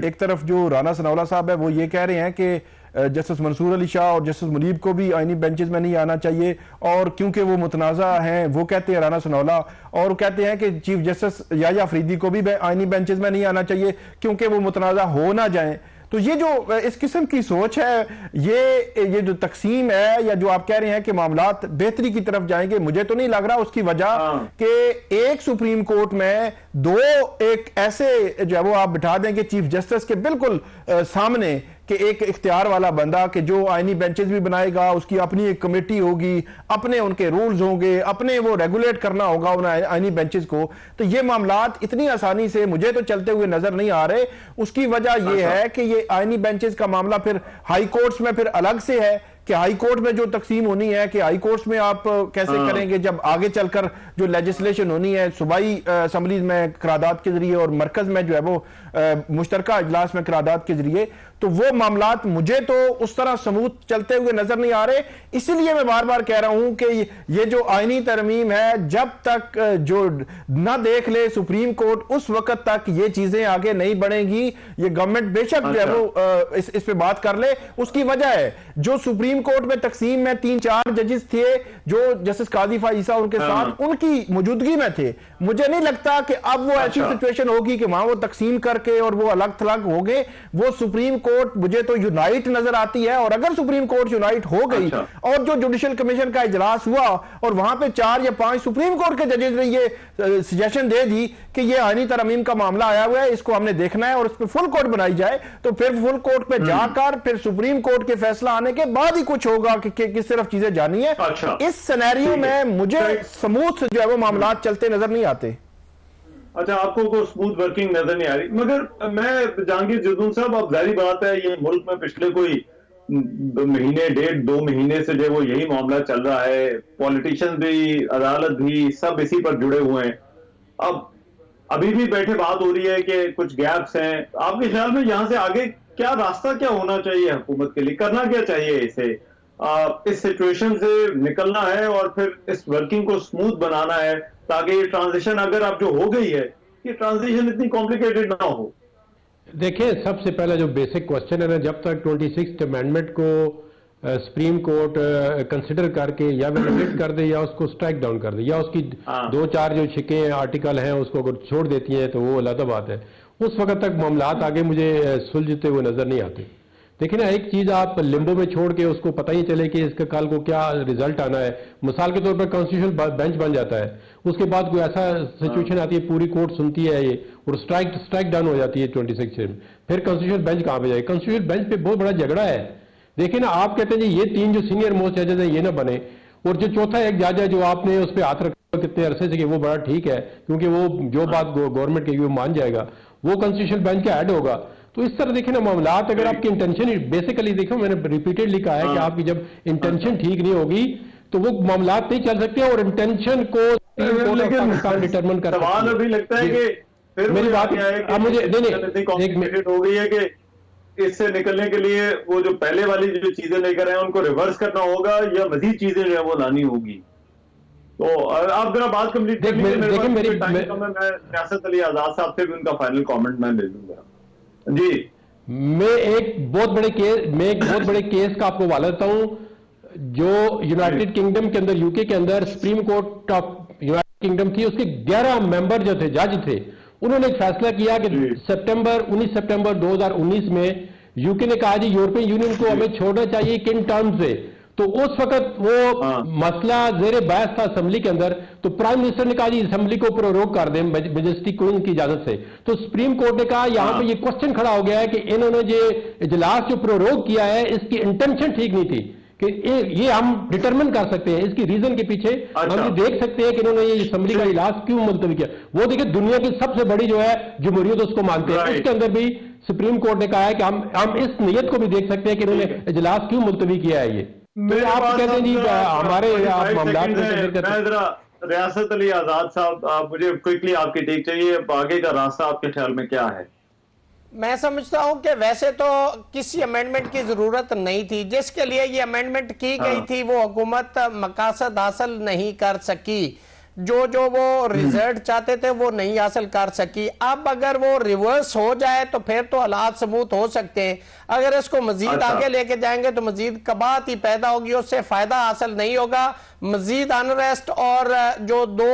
एक तरफ जो राना सनाउल्ला साहब है वो ये कह रहे हैं कि जस्टिस मंसूर अली शाह और जस्टिस मुनीब को भी आईनी बेंचेस में नहीं आना चाहिए, और क्योंकि वो मुतनाज़ा हैं, वो कहते हैं राना सनाउल्ला, और कहते हैं कि चीफ जस्टिस याया अफरीदी को भी आईनी बेंचेस में नहीं आना चाहिए क्योंकि वो मुतनाज़ा हो ना जाए। तो ये जो इस किस्म की सोच है, ये जो तकसीम है, या जो आप कह रहे हैं कि मामलात बेहतरी की तरफ जाएंगे, मुझे तो नहीं लग रहा। उसकी वजह कि एक सुप्रीम कोर्ट में दो एक ऐसे जो है वो आप बिठा देंगे चीफ जस्टिस के बिल्कुल सामने, कि एक इख्तियार वाला बंदा कि जो आईनी बेंचेस भी बनाएगा, उसकी अपनी एक कमेटी होगी, अपने उनके रूल्स होंगे, अपने वो रेगुलेट करना होगा उन आईनी बेंचेस को। तो ये मामलात इतनी आसानी से मुझे तो चलते हुए नजर नहीं आ रहे। उसकी वजह ये है कि ये आईनी बेंचेस का मामला फिर हाई कोर्ट्स में फिर अलग से है कि हाई कोर्ट में जो तकसीम होनी है कि हाई कोर्ट्स में आप कैसे करेंगे, जब आगे चलकर जो लेजिस्लेशन होनी है सूबाई असम्बलीज में करारदाद के जरिए और मरकज में जो है वो मुश्तरका इजलास में करारदाद के जरिए, तो वो मामलात मुझे तो उस तरह समूथ चलते हुए नजर नहीं आ रहे। इसलिए मैं बार बार कह रहा हूं कि ये जो आईनी तरमीम है, जब तक जो ना देख ले सुप्रीम कोर्ट, उस वक्त तक ये चीजें आगे नहीं बढ़ेंगी। ये गवर्नमेंट बेशक जो है वो इस पे बात कर ले। उसकी वजह है जो सुप्रीम कोर्ट में तकसीम में 3-4 जजेस थे जो जस्टिस काजी फाइसा उनके साथ उनकी मौजूदगी में थे, मुझे नहीं लगता कि अब वो ऐसी सिचुएशन होगी कि वहां वो तकसीम करके और वो अलग थलग हो गए। वो सुप्रीम कोर्ट मुझे तो यूनाइट नजर आती है, और अगर सुप्रीम कोर्ट यूनाइट हो गई और जो जुडिशियल कमीशन का इजलास हुआ और वहां पे 4 या 5 सुप्रीम कोर्ट के जजेस ने ये सजेशन दे दी कि ये आईनी तरमीम का मामला आया हुआ है, इसको हमने देखना है और इस पर फुल कोर्ट बनाई जाए, तो फिर फुल कोर्ट पे जाकर फिर सुप्रीम कोर्ट के फैसला आने के बाद ही कुछ होगा कि किस तरफ चीजें जानी है। इस सिनेरियो में मुझे स्मूथ जो है वो मामलात चलते नजर नहीं आते। अच्छा, आपको को स्मूथ वर्किंग नजर नहीं आ रही। मगर मैं जहांगीर जदून साहब, अब जाहिर बात है ये मुल्क में पिछले कोई महीने 1.5-2 महीने से जो वो यही मामला चल रहा है, पॉलिटिशियंस भी, अदालत भी, सब इसी पर जुड़े हुए हैं। अब अभी भी बैठे बात हो रही है कि कुछ गैप्स हैं। आपके ख्याल में यहाँ से आगे क्या रास्ता क्या होना चाहिए हुकूमत के लिए, करना क्या चाहिए इसे? इस सिचुएशन से निकलना है और फिर इस वर्किंग को स्मूथ बनाना है ताकि ये ट्रांजिशन, अगर अब जो हो गई है, ये ट्रांजिशन इतनी कॉम्प्लिकेटेड ना हो। देखिए, सबसे पहला जो बेसिक क्वेश्चन है ना, जब तक 26th अमेंडमेंट को सुप्रीम कोर्ट कंसिडर करके या वैलिडेट कर दे या उसको स्ट्राइक डाउन कर दे या उसकी 2-4 जो छिके आर्टिकल हैं उसको अगर छोड़ देती हैं तो वो अलग बात है। उस वक्त तक मामलात आगे मुझे सुलझते हुए नजर नहीं आते। देखिए ना, एक चीज आप लिम्बो में छोड़ के उसको पता ही चले कि इसका कल को क्या रिजल्ट आना है। मिसाल के तौर पर कॉन्स्टिट्यूशनल बेंच बन जाता है, उसके बाद कोई ऐसा सिचुएशन आती है, पूरी कोर्ट सुनती है ये और स्ट्राइक डाउन हो जाती है 26 में, फिर कॉन्स्टिट्यूशनल बेंच कहां पे जाए? कॉन्स्टिट्यूशनल बेंच पे बहुत बड़ा झगड़ा है। देखिए ना, आप कहते हैं जी ये 3 जो सीनियर मोस्ट जजेस हैं ये ना बने, और जो चौथा एक जज है जो आपने उस पर हाथ रखा कितने अरसे से कि वो बड़ा ठीक है क्योंकि वो जो बात गवर्नमेंट की वो मान जाएगा, वो कॉन्स्टिट्यूशनल बेंच का हेड होगा। तो इस तरह देखिए ना मामलात, अगर आपकी इंटेंशन बेसिकली देखो, मैंने रिपीटेडली कहा है कि आपकी जब इंटेंशन ठीक नहीं होगी तो वो मामलात नहीं चल सकते, और इंटेंशन को डिटरमिन कर सवाल अभी लगता है कि फिर मेरी बात अब मुझे हो गई है कि इससे निकलने के लिए वो जो पहले वाली जो चीजें लेकर आए उनको रिवर्स करना होगा या मजीद चीजें जो है वो लानी होगी। तो आप जरा बात कंप्लीट कर लीजिए। मैं रियासत अली आजाद साहब से भी उनका फाइनल कमेंट मैं ले लूंगा जी। मैं एक बहुत बड़े केस का आपको हवाला देता हूं जो यूनाइटेड किंगडम के अंदर, यूके के अंदर supreme court of United kingdom थी, उसके 11 मेंबर जो थे, जज थे, उन्होंने एक फैसला किया कि 19 सितंबर 2019 में यूके ने कहा जी यूरोपियन यूनियन को हमें छोड़ना चाहिए किन टर्म से। तो उस वक्त वो मसला जेर बहस था असेंबली के अंदर, तो प्राइम मिनिस्टर ने कहा जी असेंबली को प्रोरोग कर दें मेजेस्टी क्वीन की इजाजत से। तो सुप्रीम कोर्ट ने कहा यहां पे ये क्वेश्चन खड़ा हो गया है कि इन्होंने जो इजलास जो प्रोरोग किया है इसकी इंटेंशन ठीक नहीं थी, कि ये हम डिटरमिन कर सकते हैं इसकी रीजन के पीछे। हम ये देख सकते हैं कि इन्होंने ये असेंबली का इजलास क्यों मुलतवी किया। वो देखिए दुनिया की सबसे बड़ी जो है जमहूरियत उसको मानते हैं, उसके अंदर भी सुप्रीम कोर्ट ने कहा है कि हम इस नीयत को भी देख सकते हैं कि इन्होंने इजलास क्यों मुलतवी किया है। ये तो आप कहते हैं जी हमारे रियासत अली आजाद साहब, मुझे क्विकली आपकी टेक चाहिए, आगे का रास्ता आपके ख्याल में क्या है? मैं समझता हूं कि वैसे तो किसी अमेंडमेंट की जरूरत नहीं थी। जिसके लिए ये अमेंडमेंट की गई थी वो हुकूमत मकासद हासिल नहीं कर सकी, जो वो रिजल्ट चाहते थे वो नहीं हासिल कर सकी। अब अगर वो रिवर्स हो जाए तो फिर तो हालात स्मूथ हो सकते हैं। अगर इसको मजीद आगे लेके जाएंगे तो मजीद कबात ही पैदा होगी, उससे फायदा हासिल नहीं होगा। मजीद अनरेस्ट और जो दो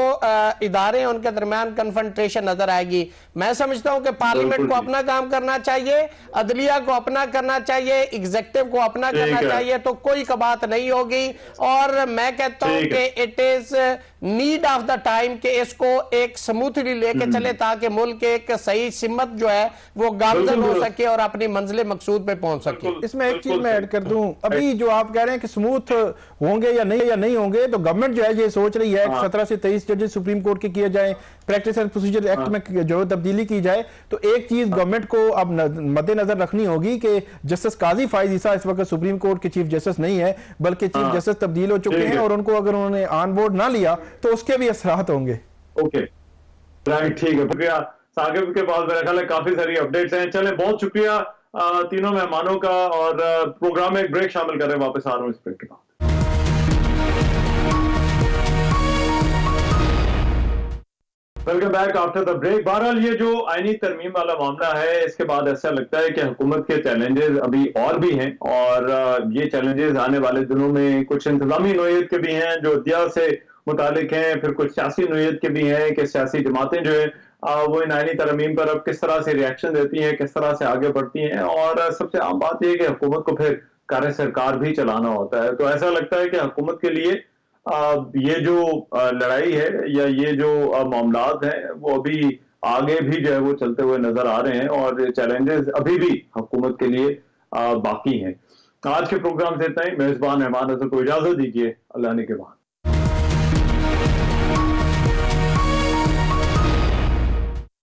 इदारे हैं उनके दरमियान कन्फ्रंटेशन नजर आएगी। मैं समझता हूं कि पार्लियामेंट को अपना काम करना चाहिए, अदलिया को अपना करना चाहिए, एग्जीक्यूटिव को अपना करना चाहिए, तो कोई कबात नहीं होगी। और मैं कहता हूं कि it is need of the time कि इसको एक स्मूथली लेके चले ताकि मुल्क एक सही सिमत जो है वो गामजन हो सके और अपनी मंजिल मकसूद पे पहुंच सके। इसमें एक चीज मैं ऐड कर दूं, अभी जो आप कह रहे हैं कि स्मूथ होंगे या नहीं होंगे, तो गवर्नमेंट जो है ये सोच रही है कि 17 से 23 जजेस सुप्रीम कोर्ट के किए जाए, प्रैक्टिस एंड प्रोसीजर एक्ट में जो तब्दीली की जाए। तो एक चीज गवर्नमेंट को अब मद्देनजर रखनी होगी कि जस्टिस काजी फाइज ईसा इस वक्त सुप्रीम कोर्ट के चीफ जस्टिस नहीं है, बल्कि चीफ जस्टिस तब्दील हो चुके हैं, और उनको अगर उन्होंने ऑन बोर्ड ना लिया तो उसके भी असरात होंगे। ओके, राइट, ठीक है, शुक्रिया साकिब के पास मेरा ख्याल है काफी सारी अपडेट्स हैं। चले, बहुत शुक्रिया तीनों मेहमानों का, और प्रोग्राम में एक ब्रेक शामिल कर रहे हैं, वापस आ रहा हूं इस ब्रेक के बाद। Welcome back after the break. बहरहाल ये जो आईनी तरमीम वाला मामला है, इसके बाद ऐसा लगता है कि हुकूमत के चैलेंजेस अभी और भी हैं, और ये चैलेंजेस आने वाले दिनों में कुछ इंतजामी नोयत के भी हैं जो अदलिया से मुतालिक हैं, फिर कुछ सियासी नोयत के भी हैं कि सियासी जमातें जो है वो इन आईनी तरमीम पर अब किस तरह से रिएक्शन देती हैं, किस तरह से आगे बढ़ती हैं। और सबसे आम बात यह है कि हुकूमत को फिर कार्य सरकार भी चलाना होता है। तो ऐसा लगता है कि हुकूमत के लिए ये जो लड़ाई है या ये जो मामलात हैं वो अभी आगे भी जो है वो चलते हुए नजर आ रहे हैं, और चैलेंजेस अभी भी हुकूमत के लिए बाकी हैं। आज के प्रोग्राम से इतना ही। मेजबान रहमान को इजाजत दीजिए, अल्लाह ने के बाद।